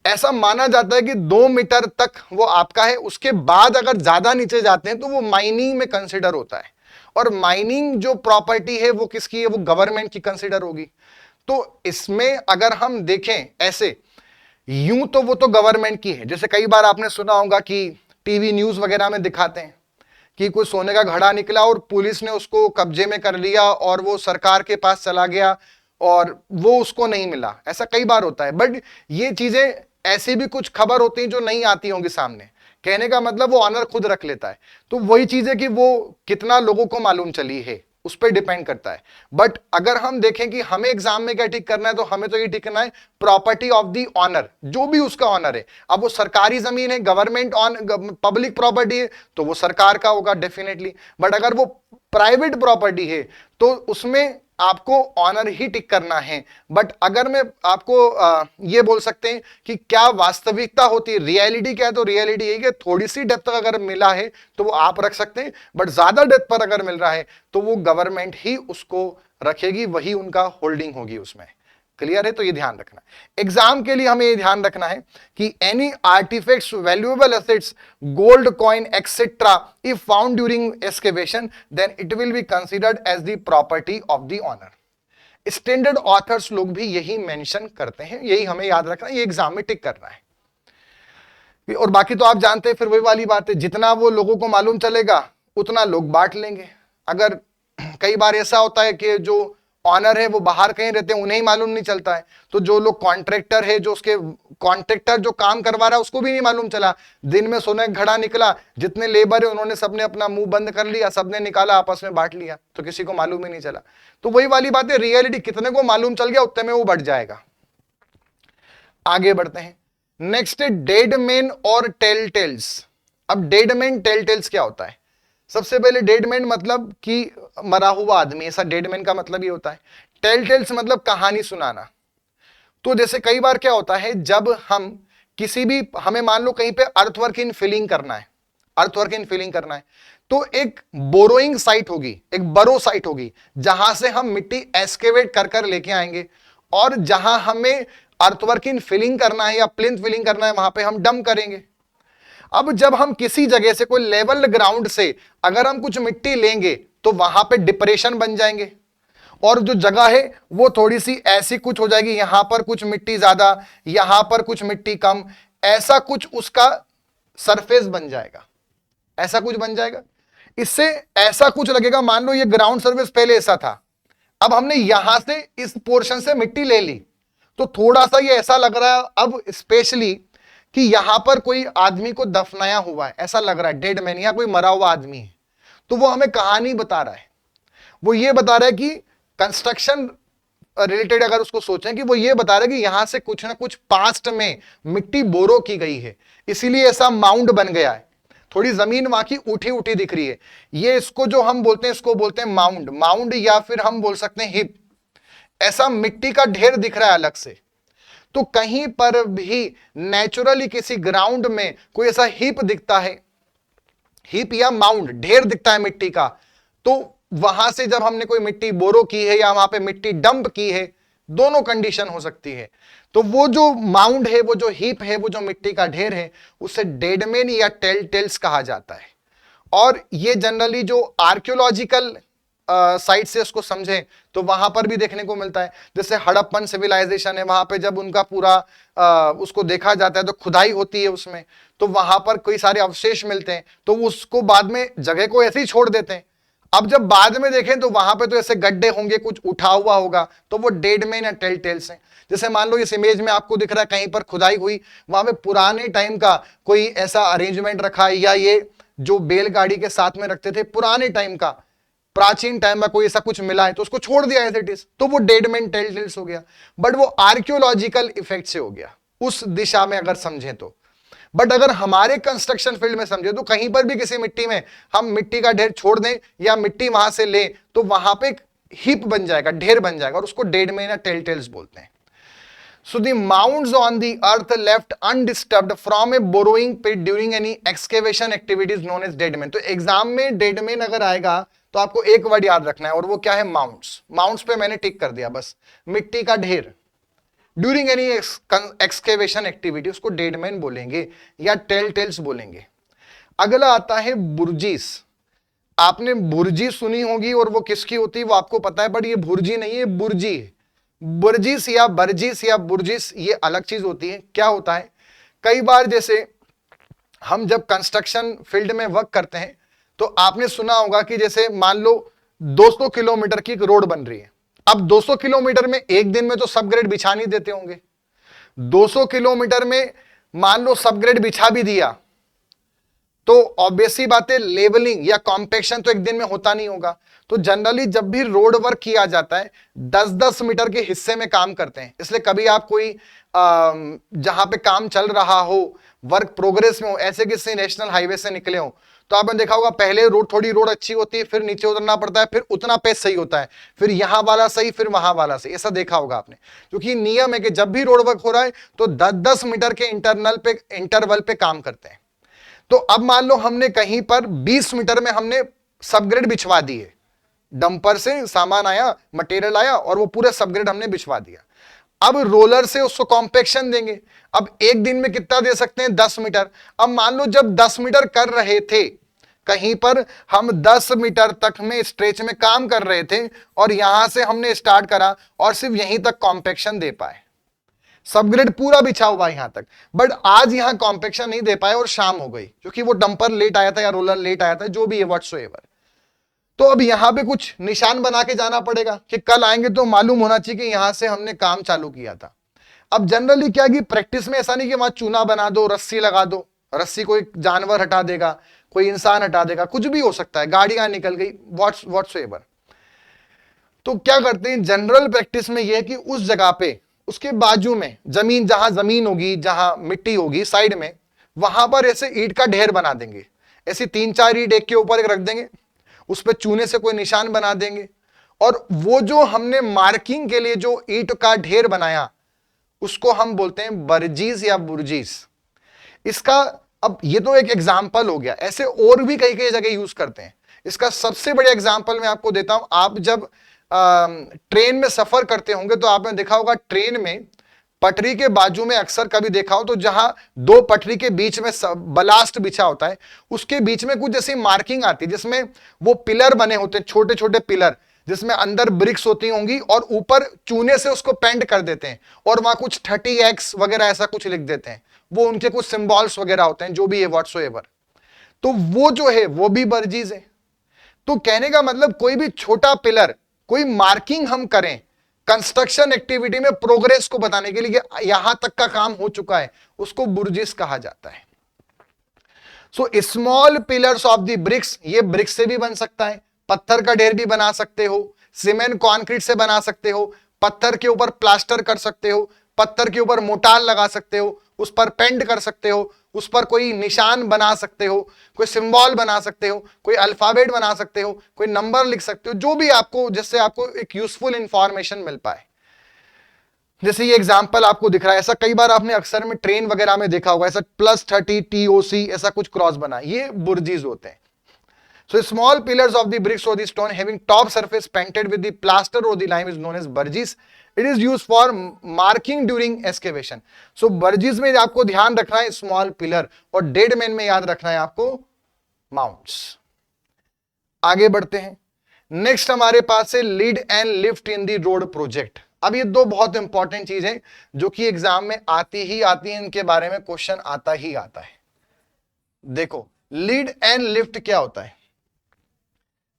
ऐसा माना जाता है कि 2 मीटर तक वो आपका है, उसके बाद अगर ज्यादा नीचे जाते हैं तो वो माइनिंग में कंसिडर होता है, और माइनिंग जो प्रॉपर्टी है वो किसकी है? वो गवर्नमेंट की कंसिडर होगी। तो इसमें अगर हम देखें ऐसे, यूं तो वो तो गवर्नमेंट की है। जैसे कई बार आपने सुना होगा कि टीवी न्यूज वगैरह में दिखाते हैं कि कोई सोने का घड़ा निकला और पुलिस ने उसको कब्जे में कर लिया और वो सरकार के पास चला गया और वो उसको नहीं मिला, ऐसा कई बार होता है। बट ये चीजें ऐसी भी कुछ खबर होती हैं जो नहीं आती होंगी सामने, कहने का मतलब वो ऑनर खुद रख लेता है। तो वही चीज है कि वो कितना लोगों को मालूम चली है, उस पर डिपेंड करता है। बट अगर हम देखें कि हमें एग्जाम में क्या टिक करना है, तो हमें तो ये टिक करना है प्रॉपर्टी ऑफ द ऑनर, जो भी उसका ऑनर है। अब वो सरकारी जमीन है, गवर्नमेंट ऑन पब्लिक प्रॉपर्टी है, तो वो सरकार का होगा डेफिनेटली। बट अगर वो प्राइवेट प्रॉपर्टी है तो उसमें आपको ऑनर ही टिक करना है। बट अगर मैं आपको ये बोल सकते हैं कि क्या वास्तविकता होती है, रियलिटी क्या है, तो रियलिटी यही है कि थोड़ी सी डेप्थ अगर मिला है तो वो आप रख सकते हैं, बट ज्यादा डेप्थ पर अगर मिल रहा है तो वो गवर्नमेंट ही उसको रखेगी, वही उनका होल्डिंग होगी उसमें। क्लियर है? तो ये ध्यान रखना है। एग्जाम के लिए हमें ये ध्यान रखना है कि any artifacts, valuable assets, gold coin etcetera, if found during excavation then it will be considered as the property of the owner. Standard authors लोग भी यही मेंशन करते हैं, यही हमें याद रखना है, ये एग्जाम में टिक करना है। और बाकी तो आप जानते हैं, फिर वही वाली बात है, जितना वो लोगों को मालूम चलेगा उतना लोग बांट लेंगे। अगर कई बार ऐसा होता है कि जो ऑनर है वो बाहर कहीं रहते हैं, उन्हें ही मालूम नहीं चलता है, तो जो लोग कॉन्ट्रैक्टर है, जो उसके कॉन्ट्रैक्टर जो काम करवा रहा है उसको भी नहीं मालूम चला। दिन में सोने का घड़ा निकला, जितने लेबर है उन्होंने सबने अपना मुंह बंद कर लिया, सबने निकाला, आपस में बांट लिया, तो किसी को मालूम ही नहीं चला। तो वही वाली बात है, रियलिटी कितने को मालूम चल गया उतने में वो बढ़ जाएगा। आगे बढ़ते हैं। नेक्स्ट है डेड मैन और टेल टेल्स। अब डेड मैन टेल टेल्स क्या होता है? सबसे पहले डेड मैन मतलब कि मरा हुआ आदमी, ऐसा डेड मैन का मतलब ये होता है। टेल टेल्स मतलब कहानी सुनाना। तो जैसे कई बार क्या होता है, जब हम किसी भी, हमें मान लो कहीं पे अर्थवर्क इन फिलिंग करना है, अर्थवर्क इन फिलिंग करना है, तो एक बोरोइंग साइट होगी, एक बरो साइट होगी, जहां से हम मिट्टी एस्केवेट कर कर लेके आएंगे, और जहां हमें अर्थवर्क इन फिलिंग करना है या प्लिंथ फिलिंग करना है वहां पे हम डंप करेंगे। अब जब हम किसी जगह से, कोई लेवल ग्राउंड से अगर हम कुछ मिट्टी लेंगे तो वहां पे डिप्रेशन बन जाएंगे, और जो जगह है वो थोड़ी सी ऐसी कुछ हो जाएगी, यहां पर कुछ मिट्टी ज्यादा, यहां पर कुछ मिट्टी कम, ऐसा कुछ उसका सरफेस बन जाएगा, ऐसा कुछ बन जाएगा। इससे ऐसा कुछ लगेगा, मान लो ये ग्राउंड सरफेस पहले ऐसा था, अब हमने यहां से इस पोर्शन से मिट्टी ले ली, तो थोड़ा सा ये ऐसा लग रहा है अब स्पेशली कि यहां पर कोई आदमी को दफनाया हुआ है, ऐसा लग रहा है डेड मैन, या कोई मरा हुआ आदमी है। तो वो हमें कहानी बता रहा है, वो ये बता रहा है कि कंस्ट्रक्शन रिलेटेड अगर उसको सोचें, कि वो ये बता रहा है कि यहां से कुछ ना कुछ पास्ट में मिट्टी बोरो की गई है, इसीलिए ऐसा माउंड बन गया है, थोड़ी जमीन वहां की उठी उठी दिख रही है। ये इसको जो हम बोलते हैं, इसको बोलते हैं माउंड, माउंड या फिर हम बोल सकते हैं हिप। ऐसा मिट्टी का ढेर दिख रहा है अलग से। तो कहीं पर भी नेचुरली किसी ग्राउंड में कोई ऐसा हीप दिखता है, हीप या माउंड, ढेर दिखता है मिट्टी का, तो वहां से जब हमने कोई मिट्टी बोरो की है या वहां पे मिट्टी डंप की है, दोनों कंडीशन हो सकती है। तो वो जो माउंड है, वो जो हीप है, वो जो मिट्टी का ढेर है, उसे डेडमेन या टेल टेल्स कहा जाता है। और ये जनरली जो आर्कियोलॉजिकल साइट से उसको समझे तो वहां पर भी देखने को मिलता है। जैसे हड़प्पन सिविलाइजेशन है, वहां पे जब उनका पूरा उसको देखा जाता है तो खुदाई होती है उसमें, तो वहां पर कई सारे अवशेष मिलते हैं, तो उसको बाद में जगह को ऐसे ही छोड़ देते हैं। अब जब बाद में देखें तो वहां पे तो ऐसे गड्ढे होंगे, कुछ उठा हुआ होगा, तो वो डेड मैन या टेल टेल्स हैं। जैसे मान लो इस इमेज में आपको दिख रहा है कहीं पर खुदाई हुई, वहां पे पुराने टाइम का कोई ऐसा अरेंजमेंट रखा है, या ये जो बैलगाड़ी के साथ में रखते थे पुराने टाइम का, प्राचीन टाइम में कोई ऐसा कुछ मिला है तो उसको छोड़ दिया एज इट इज, तो वो डेड मैन टेल टेल्स हो गया। बट वो आर्कियोलॉजिकल इफेक्ट से हो गया उस दिशा में अगर समझें तो। बट अगर हमारे कंस्ट्रक्शन फील्ड में समझे तो कहीं पर भी किसी मिट्टी में हम मिट्टी का ढेर छोड़ दें या मिट्टी वहां से ले, तो वहां पे एक हीप बन जाएगा, ढेर बन जाएगा, और उसको डेड मैन या टेल टेल्स बोलते हैं। So the mounds on the earth left undisturbed from a borrowing pit during any excavation activities known as dead man। तो एग्जाम में डेड मैन अगर आएगा तो आपको एक वर्ड याद रखना है, और वो क्या है? माउंड्स। माउंड्स पे मैंने टिक कर दिया बस, मिट्टी का ढेर ड्यूरिंग एनी एक्सकेवेशन एक्टिविटी, उसको डेड मैन बोलेंगे या टेल टेल्स बोलेंगे। अगला आता है बुर्जीस। आपने बुर्जी सुनी होगी, और वो किसकी होती है वो आपको पता है, बट ये भुर्जी नहीं है, बुर्जी है। बुर्जिस या बर्जिस या बुर्जिस ये अलग चीज होती है। क्या होता है, कई बार जैसे हम जब कंस्ट्रक्शन फील्ड में वर्क करते हैं तो आपने सुना होगा कि जैसे मान लो 200 किलोमीटर की एक रोड बन रही है। अब 200 किलोमीटर में एक दिन में तो सब ग्रेड बिछा नहीं देते होंगे। 200 किलोमीटर में मान लो सब ग्रेड बिछा भी दिया तो ऑब्वियसली बात है, लेवलिंग या कॉम्पैक्शन तो एक दिन में होता नहीं होगा। तो जनरली जब भी रोड वर्क किया जाता है 10-10 मीटर के हिस्से में काम करते हैं। इसलिए कभी आप कोई जहां पे काम चल रहा हो, वर्क प्रोग्रेस में हो, ऐसे किसी नेशनल हाईवे से निकले हो, तो आपने देखा होगा पहले थोड़ी रोड अच्छी होती है, फिर नीचे उतरना पड़ता है, फिर उतना पेज सही होता है, फिर यहां वाला सही, फिर वहां वाला सही। ऐसा देखा होगा आपने, क्योंकि नियम है कि जब भी रोड वर्क हो रहा है तो 10-10 मीटर के इंटरवल पे काम करते हैं। तो अब मान लो हमने कहीं पर 20 मीटर में हमने सबग्रेड बिछवा दिए, डंपर से सामान आया, मटेरियल आया, और वो पूरे सबग्रेड हमने बिछवा दिया। अब रोलर से उसको कॉम्पैक्शन देंगे। अब एक दिन में कितना दे सकते हैं? 10 मीटर। अब मान लो जब 10 मीटर कर रहे थे, कहीं पर हम 10 मीटर तक में स्ट्रेच में काम कर रहे थे, और यहां से हमने स्टार्ट करा और सिर्फ यहीं तक कॉम्पैक्शन दे पाए, सबग्रेड पूरा बिछा हुआ यहां तक, बट आज यहां कॉम्पैक्शन नहीं दे पाए और शाम हो गई, क्योंकि वो डंपर लेट आया था या रोलर लेट आया था, जो भी है व्हाटसोएवर। तो अब यहां पे कुछ निशान बना के जाना पड़ेगा कि कल आएंगे तो मालूम होना चाहिए कि यहां से हमने काम चालू किया था। अब जनरली क्या कि प्रैक्टिस में ऐसा नहीं कि वहां चूना बना दो, रस्सी लगा दो, रस्सी कोई जानवर हटा देगा, कोई इंसान हटा देगा, कुछ भी हो सकता है, गाड़ियां निकल गई, व्हाटसोएवर। तो क्या करते हैं जनरल प्रैक्टिस में यह है कि उस जगह पे उसके बाजू में जमीन, जहां जमीन होगी, जहां मिट्टी होगी साइड में, वहां पर ऐसे ईंट का ढेर बना देंगे। ऐसी 3-4 ईंट एक के ऊपर एक रख देंगे, उस पर चूने से कोई निशान बना देंगे, और वो जो हमने मार्किंग के लिए जो ईंट का ढेर बनाया उसको हम बोलते हैं बर्जीस या बुर्जीस। इसका अब ये तो एक एग्जाम्पल हो गया, ऐसे और भी कई कई जगह यूज करते हैं। इसका सबसे बड़ा एग्जाम्पल मैं आपको देता हूं। आप जब ट्रेन में सफर करते होंगे तो आपने देखा होगा ट्रेन में पटरी के बाजू में अक्सर कभी देखा हो तो जहां दो पटरी के बीच में बलास्ट बिछा होता है, उसके बीच में कुछ ऐसी मार्किंग आती है जिसमें वो पिलर बने होते हैं, छोटे छोटे पिलर, जिसमें अंदर ब्रिक्स होती होंगी, और ऊपर चूने से उसको पेंट कर देते हैं, और वहां कुछ 30x वगैरह ऐसा कुछ लिख देते हैं। वो उनके कुछ सिंबल्स वगैरह होते हैं, जो भी है व्हाटसोएवर। तो वो जो है वो भी बर्जीज है। तो कहने का मतलब कोई भी छोटा पिलर, कोई मार्किंग हम करें कंस्ट्रक्शन एक्टिविटी में प्रोग्रेस को बताने के लिए, यहां तक का काम हो चुका है, उसको बुर्जिस कहा जाता है। So small pillars of the bricks, ये ब्रिक्स से भी बन सकता है, पत्थर का ढेर भी बना सकते हो, सीमेंट कंक्रीट से बना सकते हो, पत्थर के ऊपर प्लास्टर कर सकते हो, पत्थर के ऊपर मोटार लगा सकते हो, उस पर पेंट कर सकते हो, उस पर कोई निशान बना सकते हो, कोई सिंबल बना सकते हो, कोई अल्फाबेट बना सकते हो, कोई नंबर लिख सकते हो, जो भी आपको, जिससे आपको एक यूजफुल इंफॉर्मेशन मिल पाए। जैसे ये एग्जांपल आपको दिख रहा है, ऐसा कई बार आपने अक्सर में ट्रेन वगैरह में देखा होगा, ऐसा +30 TOC ऐसा कुछ क्रॉस बना, ये बुर्जीज होते हैं. So small pillars of the bricks or the stone having top surface painted with the plaster or the lime is known as burgess. It is used for marking during excavation. So burgess में आपको ध्यान रखना है small pillar, और dead man में याद रखना है आपको mounds. आगे बढ़ते हैं. नेक्स्ट हमारे पास है lead and lift in the road project. अब ये दो बहुत इंपॉर्टेंट चीज है जो कि एग्जाम में आती ही आती है, इनके बारे में क्वेश्चन आता ही आता है. देखो लीड एंड लिफ्ट क्या होता है.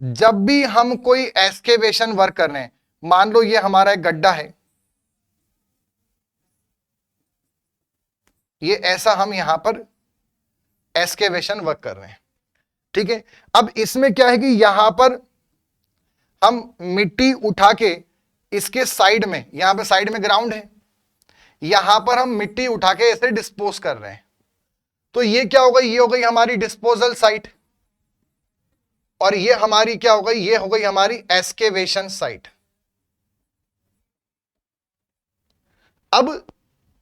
जब भी हम कोई एक्सकेवेशन वर्क कर रहे हैं, मान लो ये हमारा एक गड्ढा है, ये ऐसा हम यहां पर एक्सकेवेशन वर्क कर रहे हैं, ठीक है. अब इसमें क्या है कि यहां पर हम मिट्टी उठा के इसके साइड में, यहां पे साइड में ग्राउंड है, यहां पर हम मिट्टी उठा के ऐसे डिस्पोज कर रहे हैं. तो ये क्या हो गई, ये हो गई हमारी डिस्पोजल साइट, और ये हमारी क्या हो गई, ये हो गई हमारी एक्सकेवेशन साइट. अब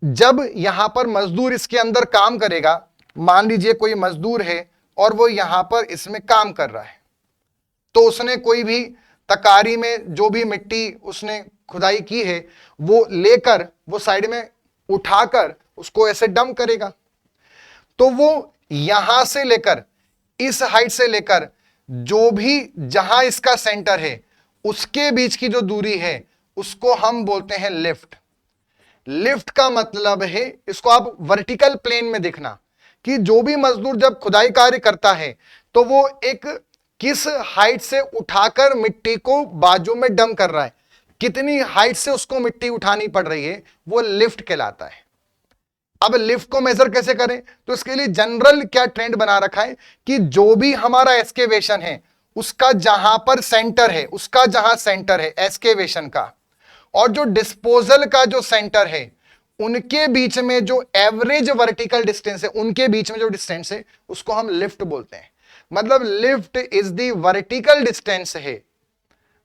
जब यहां पर मजदूर इसके अंदर काम करेगा, मान लीजिए कोई मजदूर है और वो यहां पर इसमें काम कर रहा है, तो उसने कोई भी तकारी में जो भी मिट्टी उसने खुदाई की है वो लेकर वो साइड में उठाकर उसको ऐसे डंप करेगा. तो वो यहां से लेकर इस हाइट से लेकर जो भी जहां इसका सेंटर है उसके बीच की जो दूरी है उसको हम बोलते हैं लिफ्ट. लिफ्ट का मतलब है, इसको आप वर्टिकल प्लेन में देखना कि जो भी मजदूर जब खुदाई कार्य करता है तो वो एक किस हाइट से उठाकर मिट्टी को बाजू में डंप कर रहा है, कितनी हाइट से उसको मिट्टी उठानी पड़ रही है, वो लिफ्ट कहलाता है. अब लिफ्ट को मेजर कैसे करें, तो इसके लिए जनरल क्या ट्रेंड बना रखा है कि जो भी हमारा एक्सकेवेशन है उसका जहां पर सेंटर है, उसका जहां सेंटर है एक्सकेवेशन का, और जो डिस्पोजल का जो सेंटर है, उनके बीच में जो एवरेज वर्टिकल डिस्टेंस है, उनके बीच में जो डिस्टेंस है उसको हम लिफ्ट बोलते हैं. मतलब lift is the vertical distance है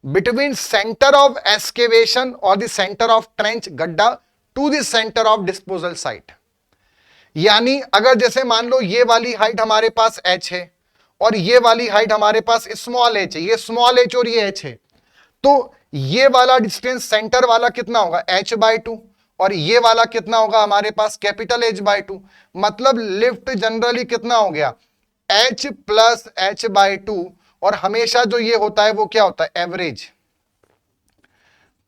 बिटवीन सेंटर ऑफ एक्सकेवेशन और द सेंटर ऑफ ट्रेंच गड्ढा to the centre of disposal site. यानी अगर जैसे मान लो ये वाली हाइट हमारे पास h है और ये वाली हाइट हमारे पास स्मॉल h है, ये स्मॉल h और ये h है, तो ये वाला डिस्टेंस सेंटर वाला कितना होगा h/2, और ये वाला कितना होगा हमारे पास कैपिटल H/2. मतलब लिफ्ट जनरली कितना हो गया h + h/2, और हमेशा जो ये होता है वो क्या होता है एवरेज.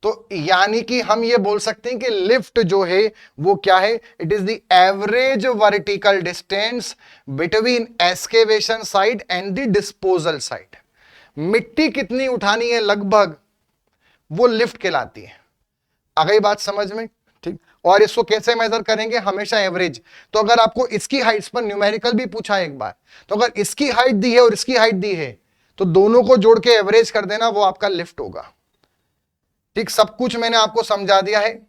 तो यानी कि हम ये बोल सकते हैं कि लिफ्ट जो है वो क्या है, it is the average vertical distance between excavation site and the disposal site. मिट्टी कितनी उठानी है लगभग, वो लिफ्ट कहलाती है. आ गई बात समझ में, ठीक. और इसको कैसे मेजर करेंगे, हमेशा एवरेज. तो अगर आपको इसकी हाइट्स पर न्यूमेरिकल भी पूछा है एक बार, तो अगर इसकी हाइट दी है और इसकी हाइट दी है तो दोनों को जोड़ के एवरेज कर देना, वो आपका लिफ्ट होगा. ठीक, सब कुछ मैंने आपको समझा दिया है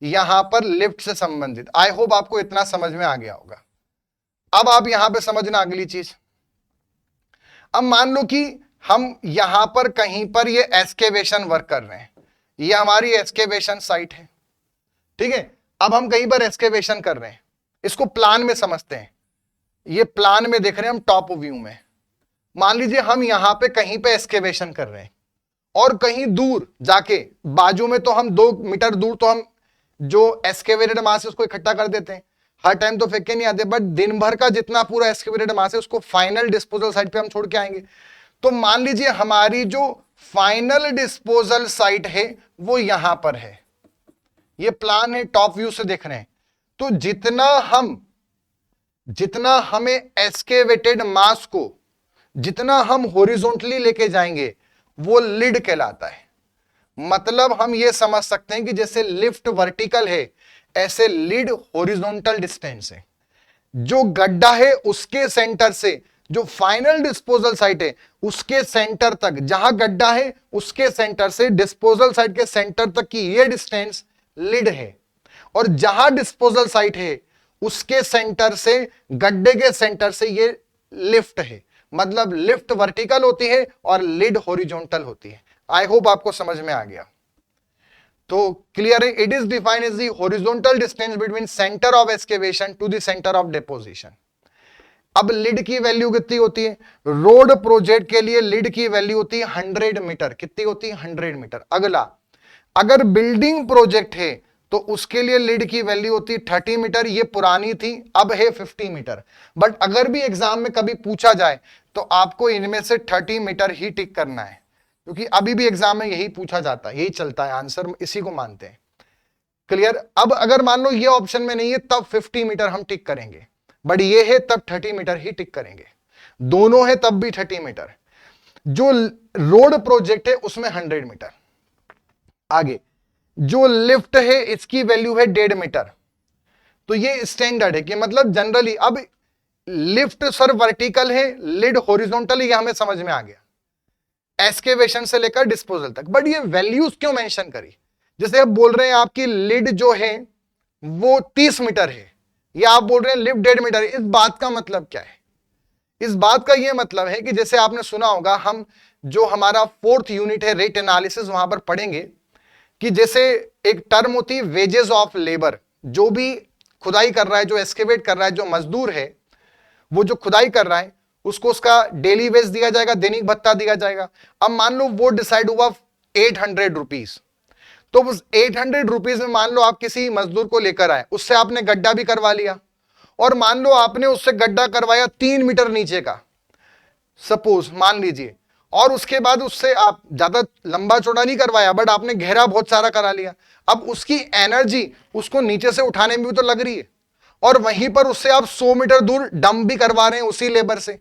यहां पर लिफ्ट से संबंधित. आई होप आपको इतना समझ में आ गया होगा. अब आप यहां पे समझना अगली चीज. अब मान लो कि हम यहां पर कहीं पर ये एक्सकेवेशन वर्क कर रहे हैं, ये हमारी एक्सकेवेशन साइट है, ठीक है. अब हम कहीं पर एक्सकेवेशन कर रहे हैं, इसको प्लान में समझते हैं. ये प्लान में देख रहे हैं हम टॉप व्यू में. मान लीजिए हम यहां पे कहीं पे एक्सकेवेशन कर रहे हैं और कहीं दूर जाके बाजू में, तो हम 2 मीटर दूर तो हम जो एक्सकेवेटेड मास है उसको इकट्ठा कर देते हैं. हर टाइम तो फेंक के नहीं आते, बट दिन भर का जितना पूरा एक्सकेवेटेड मास है उसको फाइनल डिस्पोजल साइट पे हम छोड़ के आएंगे. तो मान लीजिए हमारी जो फाइनल डिस्पोजल साइट है वो यहां पर है. ये प्लान है, टॉप व्यू से देख रहे हैं. तो जितना हमें एक्सकेवेटेड मास को जितना हम हॉरिजॉन्टली लेके जाएंगे वो लिड कहलाता है. मतलब हम ये समझ सकते हैं कि जैसे लिफ्ट वर्टिकल है, ऐसे लिड हॉरिजॉन्टल डिस्टेंस है. जो गड्ढा है उसके सेंटर से जो फाइनल डिस्पोजल साइट है उसके सेंटर तक, जहां गड्ढा है उसके सेंटर से डिस्पोजल साइट के सेंटर तक की ये डिस्टेंस लिड है. और जहां डिस्पोजल साइट है उसके सेंटर से गड्ढे के सेंटर से ये लिफ्ट है. मतलब लिफ्ट वर्टिकल होती है और लिड हॉरिजॉन्टल होती है. आई होप आपको समझ में आ गया. तो क्लियर है, it is defined as the horizontal distance between centre of excavation to the centre of deposition. अब लीड की वैल्यू कितनी होती है? रोड प्रोजेक्ट के लिए लीड की वैल्यू होती है 100 मीटर। कितनी होती है? 100 मीटर। अगला, अगर बिल्डिंग प्रोजेक्ट है तो उसके लिए लीड की वैल्यू होती है 30 मीटर। ये पुरानी थी, अब है 50 मीटर। बट अगर भी एग्जाम में कभी पूछा जाए तो आपको इनमें से 30 मीटर ही टिक करना है, क्योंकि अभी भी एग्जाम में यही पूछा जाता है, यही चलता है, आंसर इसी को मानते हैं। क्लियर? अब अगर मान लो ये ऑप्शन में नहीं है तब 50 मीटर हम टिक करेंगे, बट ये है तब 30 मीटर ही टिक करेंगे। दोनों है तब भी 30 मीटर। जो रोड प्रोजेक्ट है उसमें 100 मीटर। आगे जो लिफ्ट है इसकी वैल्यू है 1.5 मीटर। तो ये स्टैंडर्ड है कि मतलब जनरली, अब लिफ्ट सर वर्टिकल है, लिड हॉरिजॉन्टल, ये हमें समझ में आ गया, एक्सकेवेशन से लेकर डिस्पोजल तक। बट ये वैल्यूज क्यों मेंशन करी? जैसे आप बोल रहे हैं आपकी लिड जो है वो 30 मीटर है, या आप बोल रहे हैं लिफ्ट 1.5 मीटर है, इस बात का मतलब क्या है? इस बात का यह मतलब है कि जैसे आपने सुना होगा, हम जो हमारा 4th यूनिट है रेट एनालिसिस, वहां पर पढ़ेंगे कि जैसे एक टर्म होती है वेजेस ऑफ लेबर। जो भी खुदाई कर रहा है, जो एक्सकेवेट कर रहा है, जो मजदूर है, वो जो खुदाई कर रहा है उसको उसका डेली वेज दिया जाएगा, दैनिक भत्ता दिया जाएगा। अब मान लो वो डिसाइड हुआ 800 रुपीज, तो उस 800 रुपीज में मान लो आप किसी मजदूर को लेकर आए, उससे आपने गड्ढा भी करवा लिया, और मान लो आपने उससे गड्ढा करवाया 3 मीटर नीचे का, सपोज मान लीजिए, और उसके बाद उससे आप ज्यादा लंबा चौड़ा नहीं करवाया, बट आपने गहरा बहुत सारा करा लिया। अब उसकी एनर्जी उसको नीचे से उठाने में भी तो लग रही है, और वहीं पर उससे आप 100 मीटर दूर डंप भी करवा रहे हैं उसी लेबर से,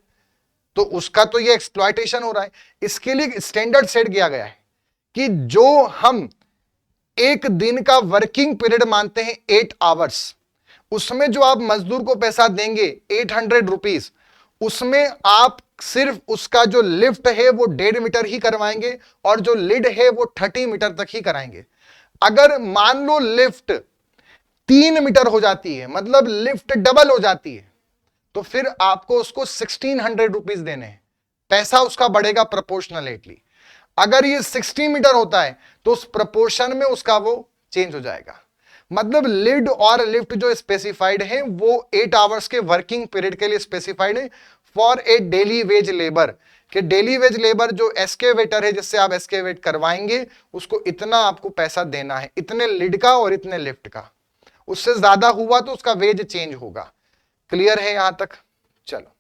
तो उसका तो ये एक्सप्लॉयटेशन हो रहा है। इसके लिए स्टैंडर्ड सेट किया गया है कि जो हम एक दिन का वर्किंग पीरियड मानते हैं 8 आवर्स, उसमें जो आप मजदूर को पैसा देंगे 800 रुपीज, उसमें आप सिर्फ उसका जो लिफ्ट है वो 1.5 मीटर ही करवाएंगे, और जो लिड है वो 30 मीटर तक ही कराएंगे। अगर मान लो लिफ्ट 3 मीटर हो जाती है, मतलब लिफ्ट डबल हो जाती है, तो फिर आपको उसको 1600 रुपीज देने हैं, पैसा उसका बढ़ेगा प्रोपोर्शनलेटली। अगर ये 60 मीटर होता है तो उस प्रोपोर्शन में उसका वो चेंज हो जाएगा। मतलब लिड और लिफ्ट जो स्पेसिफाइड है वो 8 आवर्स के वर्किंग पीरियड के लिए स्पेसिफाइड है for a daily veg labour, कि डेली वेज लेबर जो एक्सकेवेटर है जिससे आप एक्सकेवेट करवाएंगे उसको इतना आपको पैसा देना है, इतने लिड का और इतने लिफ्ट का। उससे ज्यादा हुआ तो उसका वेज चेंज होगा। क्लियर है यहां तक? चलो,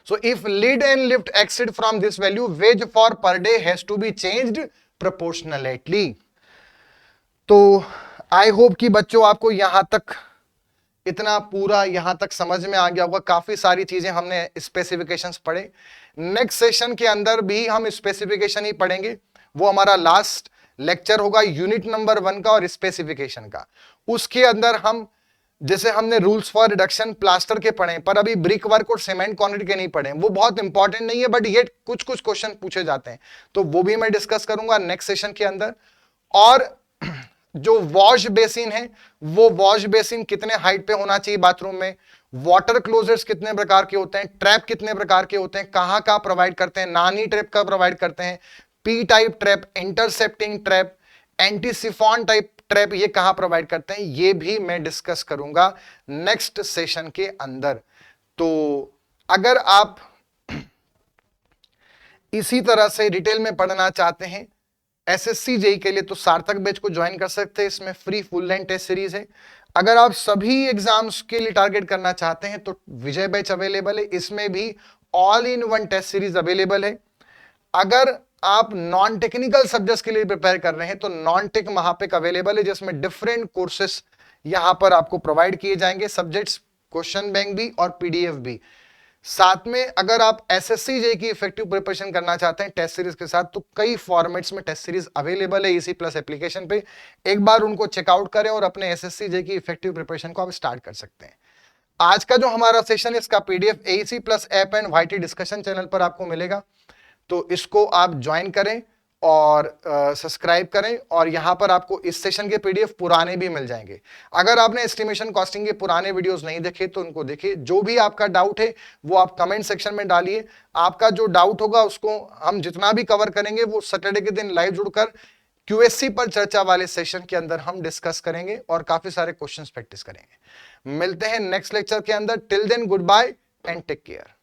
so if lid and lift exceed from this value, wage for per day has to be changed proportionately। तो आई होप कि बच्चों आपको यहां तक, इतना पूरा यहां तक समझ में आ गया होगा। काफी सारी चीजें हमने स्पेसिफिकेशंस पढ़े, नेक्स्ट सेशन के अंदर भी हम स्पेसिफिकेशन ही पढ़ेंगे, वो हमारा लास्ट लेक्चर होगा यूनिट नंबर 1 का और स्पेसिफिकेशन का। उसके अंदर हम, जैसे हमने रूल्स फॉर रिडक्शन प्लास्टर के पढ़े, पर अभी ब्रिक वर्क और सीमेंट कंक्रीट के नहीं पढ़े, वो बहुत इंपॉर्टेंट नहीं है, बट ये कुछ कुछ क्वेश्चन पूछे जाते हैं, तो वो भी मैं डिस्कस करूंगा नेक्स्ट सेशन के अंदर। और जो वॉश बेसिन है, वो वॉश बेसिन कितने हाइट पे होना चाहिए बाथरूम में, वाटर क्लोजर्स कितने प्रकार के होते हैं, ट्रैप कितने प्रकार के होते हैं, कहां कहां प्रोवाइड करते हैं, नानी ट्रैप का प्रोवाइड करते हैं, P type trap, intercepting trap, anti chiffon type trap, ये कहां प्रोवाइड करते हैं, ये भी मैं डिस्कस करूंगा नेक्स्ट सेशन के अंदर। तो अगर आप इसी तरह से डिटेल में पढ़ना चाहते हैं एसएससी जेई के लिए, तो सार्थक बैच को ज्वाइन कर सकते हैं, इसमें free full length test series है। अगर आप सभी एग्जाम्स के लिए टारगेट करना चाहते हैं तो विजय बैच अवेलेबल है, इसमें भी all in one test series available है। अगर आप नॉन टेक्निकल सब्जेक्ट्स के लिए प्रिपेयर कर रहे हैं तो नॉन टेक महापिक अवेलेबल है, जिसमें डिफरेंट कोर्सेस यहां पर आपको प्रोवाइड किए जाएंगे, सब्जेक्ट्स, क्वेश्चन बैंक भी और पीडीएफ भी। साथ में अगर आप एसएससी जेई की इफेक्टिव प्रिपरेशन करना चाहते हैं टेस्ट सीरीज के साथ, तो कई फॉर्मेट्स में टेस्ट सीरीज अवेलेबल है EC प्लस एप्लीकेशन पे, एक बार उनको चेकआउट करें और अपने एसएससी जेई की इफेक्टिव प्रिपरेशन को आप स्टार्ट कर सकते हैं। आज का जो हमारा सेशन है इसका PDF AEC plus app and YT discussion channel पर आपको मिलेगा, तो इसको आप ज्वाइन करें और सब्सक्राइब करें, और यहां पर आपको इस सेशन के पीडीएफ पुराने भी मिल जाएंगे। अगर आपने एस्टिमेशन कॉस्टिंग के पुराने वीडियोस नहीं देखे तो उनको देखिए। जो भी आपका डाउट है वो आप कमेंट सेक्शन में डालिए, आपका जो डाउट होगा उसको हम जितना भी कवर करेंगे वो सैटरडे के दिन लाइव जुड़कर क्यूएससी पर चर्चा वाले सेशन के अंदर हम डिस्कस करेंगे और काफी सारे क्वेश्चंस प्रैक्टिस करेंगे। मिलते हैं नेक्स्ट लेक्चर के अंदर। Till then goodbye and take care.